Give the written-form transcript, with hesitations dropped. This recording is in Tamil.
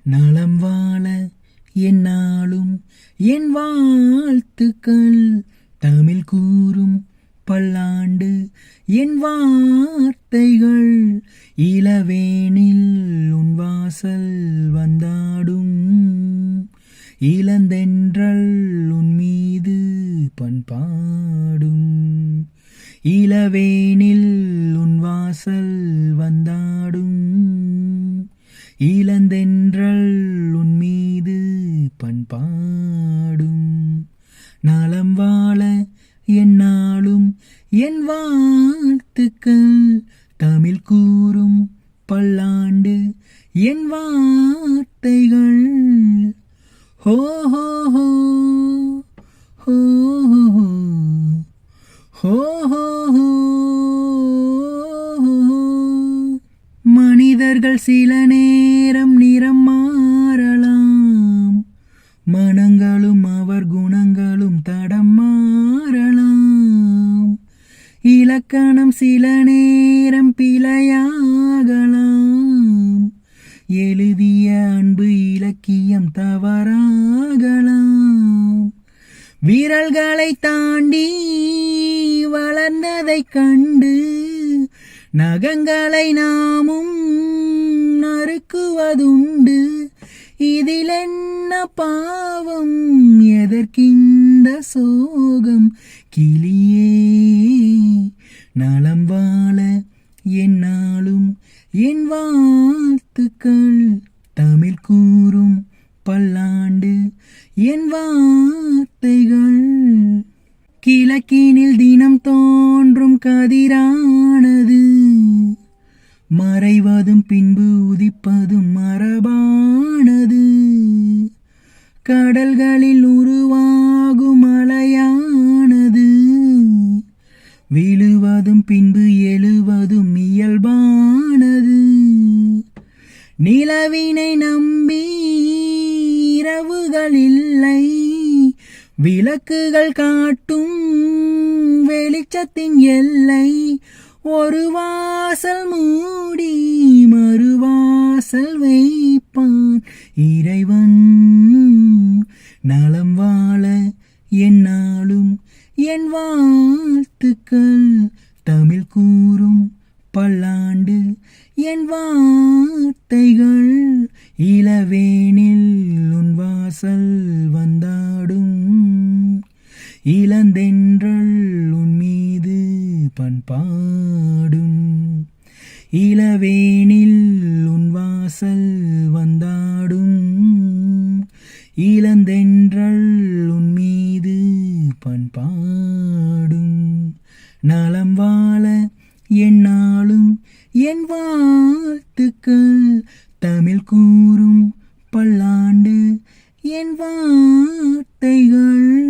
நலம் வாழ என்னாலும் என் வாழ்த்துக்கள். தமிழ் கூறும் பல்லாண்டு என் வார்த்தைகள். இளவேனில் உன் வாசல் வந்தாடும். இளந்தென்றல் உன் மீது பண்பாடும். இளவேனில் உன் வாசல் வந்தாடும். இளந்தென்றல் உன் மீது பண்பாடும். நலம் வாழ என்னாலும் என் வாழ்த்துக்கள். தமிழ் கூறும் பல்லாண்டு என் வார்த்தைகள். ஹோ ஹோ ஹோ ஹோ ஹோ ஹோ ஹோ. மனிதர்கள் சில நேரம் நிறம் மாறலாம். மனங்களும் அவர் குணங்களும் தடம் மாறலாம். இலக்கணம் சில நேரம் பிழையாகலாம். எழுதிய அன்பு இலக்கியம் தவறாகலாம். விரல்களை தாண்டி வளர்ந்ததைக் கண்டு நகங்களை நாமும் நறுக்குவதுண்டு. இதில் என்ன பாவம், எதற்கிந்த சோகம்? கிளியே நலம் வாழ என்னாலும் என் வாழ்த்துக்கள். தமிழ் கூறும் பல்லாண்டு என் வார்த்தைகள். கிழக்கினில் தினம் தோன்றும் கதிரானது மறைவதும் பின்பு உதிப்பதும் மரபானது. கடல்களில் உருவாகும் அலையானது விழுவதும் பின்பு எழுவதும் இயல்பானது. நிலவினை நம்பி இரவுகள் இல்லை. விளக்குகள் காட்டும் வெளிச்சத்தின் எல்லை. ஒரு வாசல் மூடி மறுவாசல் வைப்பான் இறைவன். நலம் வாழ என்னாலும் என் வாழ்த்துக்கள். தமிழ் கூறும் பல்லாண்டு என் வார்த்தைகள். இளவேனில் உன் வாசல் வந்தாடும். இளந்தென்றல் உன் மீது பண்பாடும். இளவேனில் உன் வாசல் வந்தாடும். இளந்தென்றல் உன் மீது பண்பாடும். நலம் வாழ என்னாலும் என் வாழ்த்துக்கள். தமிழ் கூறும் பல்லாண்டு என் வார்த்தைகள்.